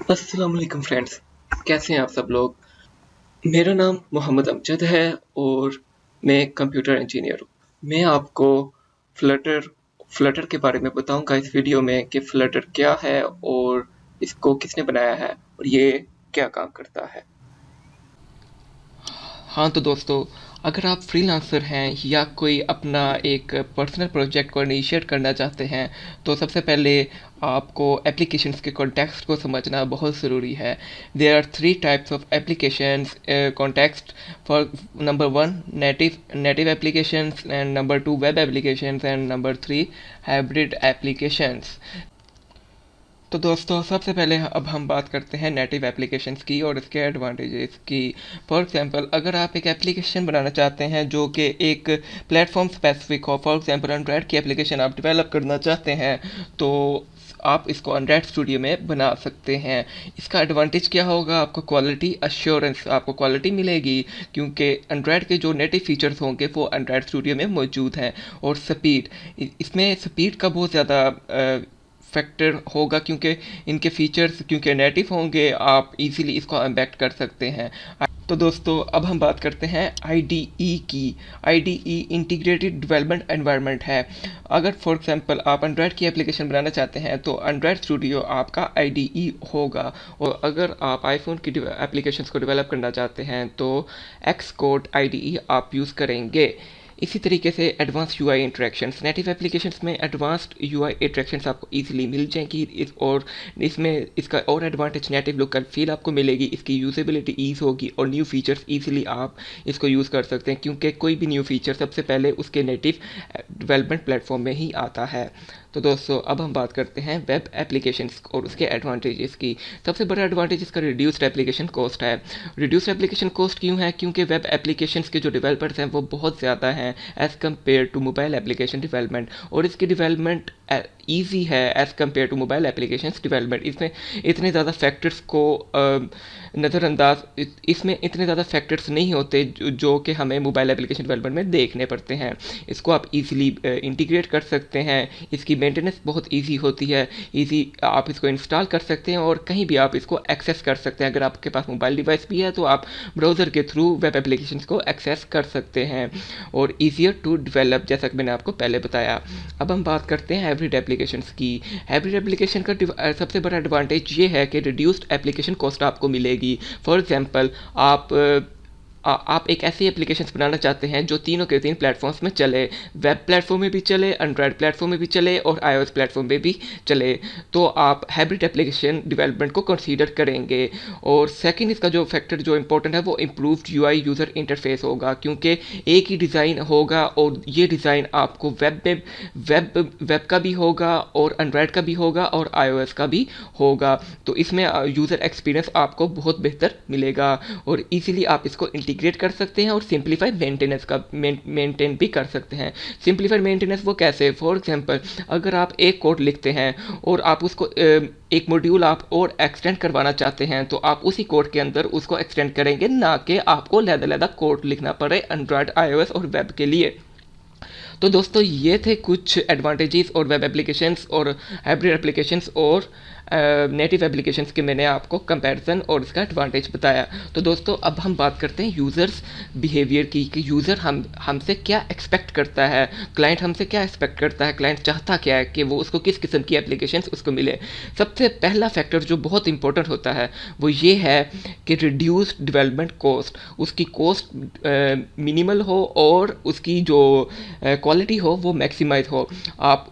अस्सलाम वालेकुम फ्रेंड्स, कैसे हैं आप सब लोग। मेरा नाम मोहम्मद अमजद है और मैं कंप्यूटर इंजीनियर हूँ। मैं आपको फ्लटर फ्लटर के बारे में बताऊंगा इस वीडियो में कि फ्लटर क्या है और इसको किसने बनाया है और ये क्या काम करता है। हाँ तो दोस्तों, अगर आप फ्रीलांसर हैं या कोई अपना एक पर्सनल प्रोजेक्ट को इनिशिएट करना चाहते हैं तो सबसे पहले आपको एप्लीकेशंस के कॉन्टेक्स्ट को समझना बहुत ज़रूरी है। There are three types of applications context. For number one, native applications, and number two web applications, and number three hybrid applications. तो दोस्तों, सबसे पहले अब हम बात करते हैं नेटिव एप्लीकेशंस की और इसके एडवांटेजेस की। फॉर एग्जांपल, अगर आप एक एप्लीकेशन बनाना चाहते हैं जो कि एक प्लेटफॉर्म स्पेसिफिक हो, फॉर एग्जांपल एंड्रॉयड की एप्लीकेशन आप डेवलप करना चाहते हैं, तो आप इसको एंड्रॉयड स्टूडियो में बना सकते हैं। इसका एडवांटेज क्या होगा? आपको क्वालिटी अश्योरेंस, आपको क्वालिटी मिलेगी क्योंकि एंड्रॉयड के जो नेटिव फीचर्स होंगे वो एंड्रॉयड स्टूडियो में मौजूद हैं। और स्पीड, इसमें स्पीड का बहुत ज़्यादा फैक्टर होगा क्योंकि इनके फीचर्स क्योंकि नेटिव होंगे, आप इजीली इसको एम्बेड कर सकते हैं। तो दोस्तों, अब हम बात करते हैं आईडीई की। आईडीई इंटीग्रेटेड डेवलपमेंट एनवायरनमेंट है। अगर फॉर एग्जांपल आप एंड्रॉयड की एप्लीकेशन बनाना चाहते हैं तो एंड्रॉयड स्टूडियो आपका आईडीई होगा, और अगर आप आईफोन की एप्लीकेशंस को डेवलप करना चाहते हैं तो एक्स कोड आईडीई आप यूज़ करेंगे। इसी तरीके से advance UI interactions, native applications में एडवांस्ड यूआई इंटरेक्शंस आपको इजीली मिल जाएंगी। और इसमें इसका और एडवांटेज नेटिव लुक का फील आपको मिलेगी, इसकी यूजेबिलिटी ईज होगी और न्यू फीचर्स इजीली आप इसको यूज़ कर सकते हैं क्योंकि कोई भी न्यू फीचर सबसे पहले उसके नेटिव डेवलपमेंट प्लेटफॉर्म में ही आता है। तो दोस्तों, अब हम बात करते हैं वेब एप्लीकेशंस और उसके एडवांटेजेस की। सबसे बड़ा एडवांटेज इसका रिड्यूस्ड एप्लीकेशन कॉस्ट है। रिड्यूस्ड एप्लीकेशन कॉस्ट क्यों है? क्योंकि वेब एप्लीकेशंस के जो डेवलपर्स हैं वो बहुत ज़्यादा हैं as compare to mobile application development, और इसकी डेवलपमेंट ईजी है as compare to mobile application development. इसमें इतने ज़्यादा फैक्टर्स को नज़रअंदाज इसमें इतने ज़्यादा फैक्टर्स नहीं होते जो कि हमें मोबाइल एप्लीकेशन डेवलपमेंट में देखने पड़ते हैं। इसको आप इजीली इंटीग्रेट कर सकते हैं, इसकी मेंटेनेंस बहुत इजी होती है, इजी आप इसको इंस्टॉल कर सकते हैं और कहीं भी आप इसको एक्सेस कर सकते हैं। अगर आपके पास मोबाइल डिवाइस भी है तो आप ब्राउज़र के थ्रू वेब एप्लीकेशन को एक्सेस कर सकते हैं और ईजियर टू डेवलप, जैसा कि मैंने आपको पहले बताया। अब हम बात करते हैं हाइब्रिड एप्लीकेशंस की। हाइब्रिड एप्लीकेशन का सबसे बड़ा एडवांटेज ये है कि रिड्यूस्ड एप्लीकेशन कॉस्ट आपको मिलेगी। फॉर एग्जांपल, आप एक ऐसी एप्लीकेशन बनाना चाहते हैं जो तीनों के तीन प्लेटफॉर्म्स में चले, वेब प्लेटफॉर्म में भी चले, एंड्रॉयड प्लेटफॉर्म में भी चले और आईओएस प्लेटफॉर्म में भी चले, तो आप हाइब्रिड एप्लीकेशन डेवलपमेंट को कंसीडर करेंगे। और सेकंड, इसका जो फैक्टर जो इंपॉर्टेंट है वो इम्प्रूव्ड यूआई यूज़र इंटरफेस होगा क्योंकि एक ही डिज़ाइन होगा और ये डिज़ाइन आपको वेब का भी होगा और एंड्रॉयड का भी होगा और आईओएस का भी होगा। तो इसमें यूज़र एक्सपीरियंस आपको बहुत बेहतर मिलेगा और इजीली आप इसको इंटीग्रेट कर सकते हैं और सिंप्लीफाई मेंटेनेंस का मेंटेन भी कर सकते हैं। सिंप्लीफाइड मेंटेनेंस वो कैसे? फॉर एग्जांपल, अगर आप एक कोड लिखते हैं और आप उसको एक मॉड्यूल आप और एक्सटेंड करवाना चाहते हैं तो आप उसी कोड के अंदर उसको एक्सटेंड करेंगे, ना कि आपको लैदा कोड लिखना पड़े एंड्रॉयड, आईओएस और वेब के लिए। तो दोस्तों, ये थे कुछ एडवांटेजेस और वेब एप्लीकेशंस और हाइब्रिड एप्लीकेशंस और नेटिव एप्लीकेशंस के मैंने आपको कंपैरिजन और इसका एडवांटेज बताया। तो दोस्तों, अब हम बात करते हैं यूज़र्स बिहेवियर की कि यूज़र हमसे क्या एक्सपेक्ट करता है, क्लाइंट हमसे क्या एक्सपेक्ट करता है, क्लाइंट चाहता क्या है कि वो उसको किस किस्म की एप्लीकेशंस उसको मिले। सबसे पहला फैक्टर जो बहुत इंपॉर्टेंट होता है वो ये है कि रिड्यूस्ड डेवलपमेंट कॉस्ट, उसकी कॉस्ट मिनिमल हो और उसकी जो क्वालिटी हो वो मैक्सिमाइज हो। आप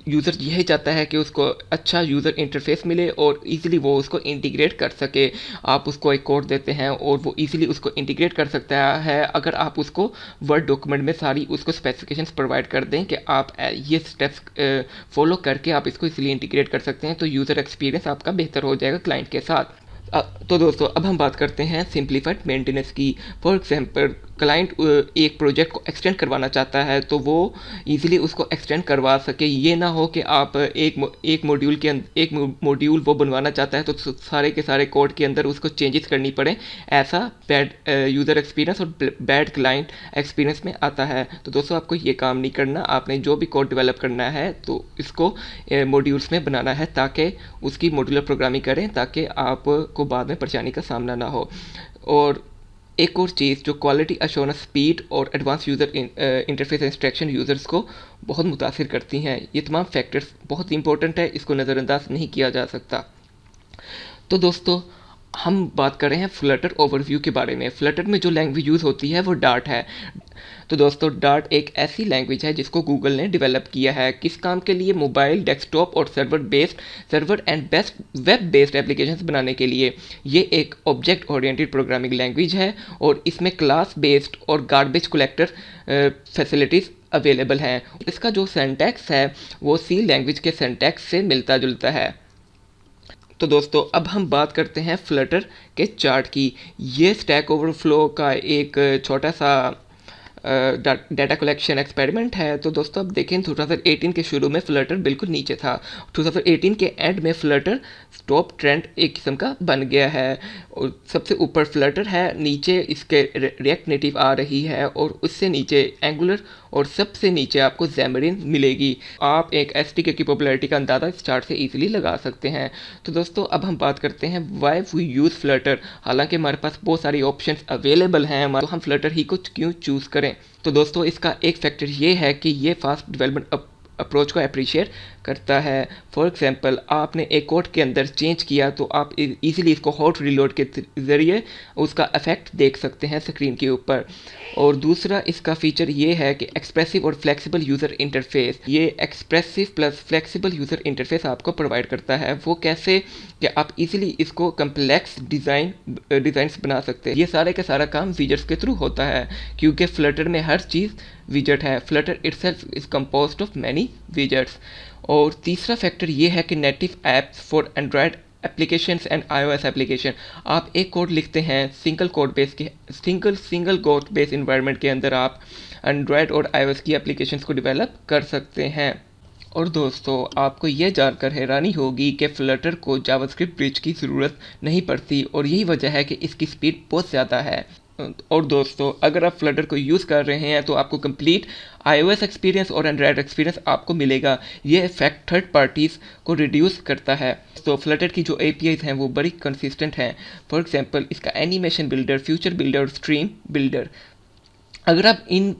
यूज़र यही चाहता है कि उसको अच्छा यूज़र इंटरफेस मिले और इजीली वो उसको इंटीग्रेट कर सके। आप उसको एक कोड देते हैं और वो इजीली उसको इंटीग्रेट कर सकता है अगर आप उसको वर्ड डॉक्यूमेंट में सारी उसको स्पेसिफिकेशंस प्रोवाइड कर दें कि आप ये स्टेप्स फॉलो करके आप इसको इजीली इंटीग्रेट कर सकते हैं, तो यूज़र एक्सपीरियंस आपका बेहतर हो जाएगा क्लाइंट के साथ। तो दोस्तों, अब हम बात करते हैं सिंप्लीफाइड मेंटेनेंस की। फॉर एग्जांपल, क्लाइंट एक प्रोजेक्ट को एक्सटेंड करवाना चाहता है तो वो इजीली उसको एक्सटेंड करवा सके। ये ना हो कि आप एक मॉड्यूल वो बनवाना चाहता है तो सारे के सारे कोड के अंदर उसको चेंजेस करनी पड़े। ऐसा बैड यूज़र एक्सपीरियंस और बैड क्लाइंट एक्सपीरियंस में आता है। तो दोस्तों आपको ये काम नहीं करना। आपने जो भी कोड डेवलप करना है तो इसको मॉड्यूल्स में बनाना है ताकि उसकी मॉड्यूलर प्रोग्रामिंग करें ताकि आपको बाद में परेशानी का सामना ना हो। और एक और चीज़ जो क्वालिटी अश्योरेंस, स्पीड और advance user interface instruction users को बहुत मुतासिर करती हैं। ये तमाम फैक्टर्स बहुत इंपॉर्टेंट है, इसको नज़रअंदाज नहीं किया जा सकता। तो दोस्तों हम बात कर रहे हैं फ्लटर ओवरव्यू के बारे में। फ्लटर में जो लैंग्वेज यूज़ होती है वो डार्ट है। तो दोस्तों डार्ट एक ऐसी लैंग्वेज है जिसको गूगल ने डेवलप किया है। किस काम के लिए? मोबाइल, डेस्कटॉप और server and best web based applications बनाने के लिए। ये एक ऑब्जेक्ट ओरिएंटेड प्रोग्रामिंग लैंग्वेज है और इसमें क्लास बेस्ड और गार्बेज कलेक्टर फैसिलिटीज़ अवेलेबल हैं। इसका जो सिंटैक्स है वो सी लैंग्वेज के सिंटैक्स से मिलता जुलता है। तो दोस्तों अब हम बात करते हैं फ्लटर के चार्ट की। ये स्टैक ओवरफ्लो का एक छोटा सा डाटा कलेक्शन एक्सपेरिमेंट है। तो दोस्तों अब देखें 2018 के शुरू में फ्लटर बिल्कुल नीचे था। 2018 के एंड में फ्लटर टॉप ट्रेंड एक किस्म का बन गया है और सबसे ऊपर फ्लटर है, नीचे इसके रिएक्ट नेटिव आ रही है और उससे नीचे एंगुलर और सबसे नीचे आपको ज़ैमरिन मिलेगी। आप एक एसटीके की पॉपुलैरिटी का अंदाज़ा इस चार्ट से इजीली लगा सकते हैं। तो दोस्तों अब हम बात करते हैं व्हाई वी यूज़ फ्लटर। हालांकि हमारे पास बहुत सारी ऑप्शंस अवेलेबल हैं तो हम फ्लटर ही को क्यों चूज़ करें? तो दोस्तों इसका एक फैक्टर ये है कि ये फास्ट डेवलपमेंट अप्रोच को अप्रिशिएट करता है। फॉर एग्जांपल आपने एक कोड के अंदर चेंज किया तो आप इजीली इसको हॉट रीलोड के ज़रिए उसका इफेक्ट देख सकते हैं स्क्रीन के ऊपर। और दूसरा इसका फीचर ये है कि एक्सप्रेसिव और फ्लेक्सिबल यूज़र इंटरफेस। ये expressive plus flexible user interface आपको प्रोवाइड करता है। वो कैसे? कि आप इजीली इसको कम्प्लेक्स डिज़ाइंस बना सकते हैं। ये सारे का सारा काम विजेट्स के थ्रू होता है क्योंकि फ्लटर में हर चीज़ विजेट है। Flutter itself is composed of many widgets. और तीसरा फैक्टर ये है कि native apps for Android applications and iOS application. आप एक कोड लिखते हैं सिंगल कोड बेस इन्वायरमेंट के अंदर आप एंड्रॉयड और iOS की एप्लीकेशंस को डेवलप कर सकते हैं। और दोस्तों आपको ये जानकर हैरानी होगी कि फ्लटर को जावास्क्रिप्ट ब्रिज की ज़रूरत नहीं पड़ती और यही वजह है कि इसकी स्पीड बहुत ज़्यादा है। और दोस्तों अगर आप फ्लटर को यूज़ कर रहे हैं तो आपको कंप्लीट iOS एक्सपीरियंस और एंड्रॉयड एक्सपीरियंस आपको मिलेगा। ये इफेक्ट थर्ड पार्टीज़ को रिड्यूस करता है। तो फ्लटर की जो APIs हैं वो बड़ी कंसिस्टेंट हैं। फॉर एग्जांपल इसका एनिमेशन बिल्डर, फ्यूचर बिल्डर और स्ट्रीम बिल्डर। अगर आप इन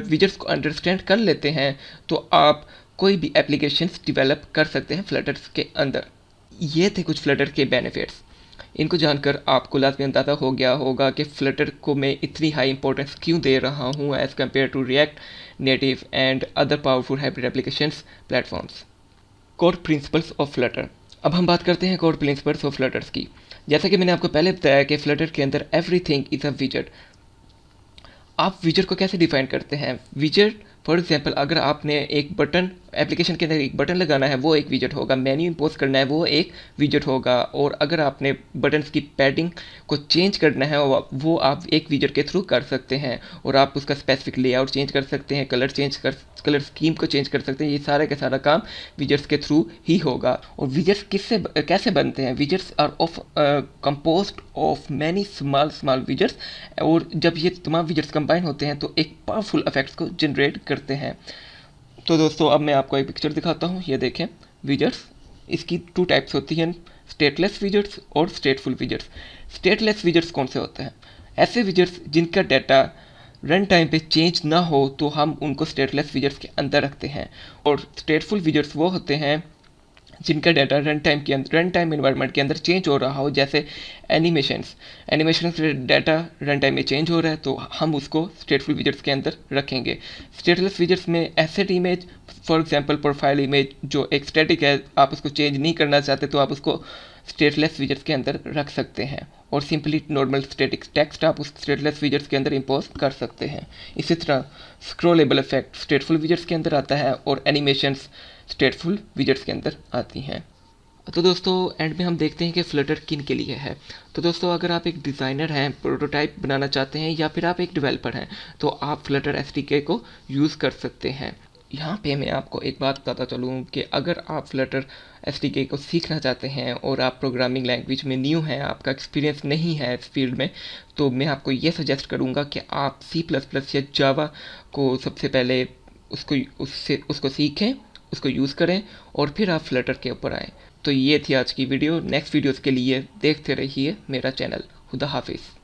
विजेट्स को अंडरस्टैंड कर लेते हैं तो आप कोई भी एप्लीकेशंस डेवलप कर सकते हैं फ्लटर के अंदर। ये थे कुछ फ्लटर के बेनिफिट्स। इनको जानकर आपको लाजमी अंदाज़ा हो गया होगा कि फ्लटर को मैं इतनी हाई इंपॉर्टेंस क्यों दे रहा हूँ as compare to React Native and other powerful hybrid applications platforms. Core principles of Flutter. अब हम बात करते हैं कोर प्रिंसिपल्स ऑफ फ्लटर्स की। जैसा कि मैंने आपको पहले बताया कि फ्लटर के अंदर एवरीथिंग इज़ अ विजेट। आप विजेट को कैसे डिफाइन करते हैं? विजेट फॉर एग्जांपल अगर आपने एक बटन एप्लीकेशन के अंदर एक बटन लगाना है वो एक विजेट होगा, मेन्यू इंपोज करना है वो एक विजेट होगा, और अगर आपने बटन्स की पैडिंग को चेंज करना है वो आप एक विजेट के थ्रू कर सकते हैं। और आप उसका स्पेसिफिक लेआउट चेंज कर सकते हैं, कलर स्कीम को चेंज कर सकते हैं। ये सारा का सारा काम विजेट्स के थ्रू ही होगा। और विजेट्स कैसे बनते हैं? Widgets are composed of many small widgets, और जब ये तमाम विजेट्स कंबाइन होते हैं तो एक पावरफुल इफेक्ट्स को जनरेट करते हैं। तो दोस्तों अब मैं आपको एक पिक्चर दिखाता हूँ। ये देखें विजेट्स, इसकी 2 टाइप्स होती हैं, स्टेटलेस विजेट्स और स्टेटफुल विजेट्स। स्टेटलेस विजेट्स कौन से होते हैं? ऐसे विजेट्स जिनका डाटा रन टाइम पे चेंज ना हो तो हम उनको स्टेटलेस विजेट्स के अंदर रखते हैं। और स्टेटफुल विजेट्स वो होते हैं जिनका डाटा रन टाइम इन्वायरमेंट के अंदर चेंज हो रहा हो, जैसे एनिमेशंस से डाटा रन टाइम में चेंज हो रहा है तो हम उसको स्टेटफुल विजेट्स के अंदर रखेंगे। स्टेटलेस विजेट्स में asset image, for example profile image जो एक स्टैटिक है, आप उसको चेंज नहीं करना चाहते तो आप उसको स्टेटलेस विजेट्स के अंदर रख सकते हैं। और सिंपली नॉर्मल स्टैटिक टेक्स्ट आप उस स्टेटलेस विजेट्स के अंदर इंपोज कर सकते हैं। इसी तरह स्क्रॉलेबल इफेक्ट स्टेटफुल विजेट्स के अंदर आता है और एनिमेशंस स्टेटफुल विजेट्स के अंदर आती हैं। तो दोस्तों एंड में हम देखते हैं कि फ्लटर किन के लिए है। तो दोस्तों अगर आप एक डिज़ाइनर हैं, प्रोटोटाइप बनाना चाहते हैं, या फिर आप एक डेवलपर हैं, तो आप फ्लटर एसडीके को यूज़ कर सकते हैं। यहाँ पे मैं आपको एक बात बताता चलूँ कि अगर आप फ्लटर एसडीके को सीखना चाहते हैं और आप प्रोग्रामिंग लैंग्वेज में न्यू हैं, आपका एक्सपीरियंस नहीं है इस फील्ड में, तो मैं आपको ये सजेस्ट करूँगा कि आप सी प्लस प्लस या जावा को सबसे पहले उसको सीखें, उसको यूज़ करें, और फिर आप फ्लटर के ऊपर आएँ। तो ये थी आज की वीडियो। नेक्स्ट वीडियोज़ के लिए देखते रहिए मेरा चैनल। खुदा हाफिज़।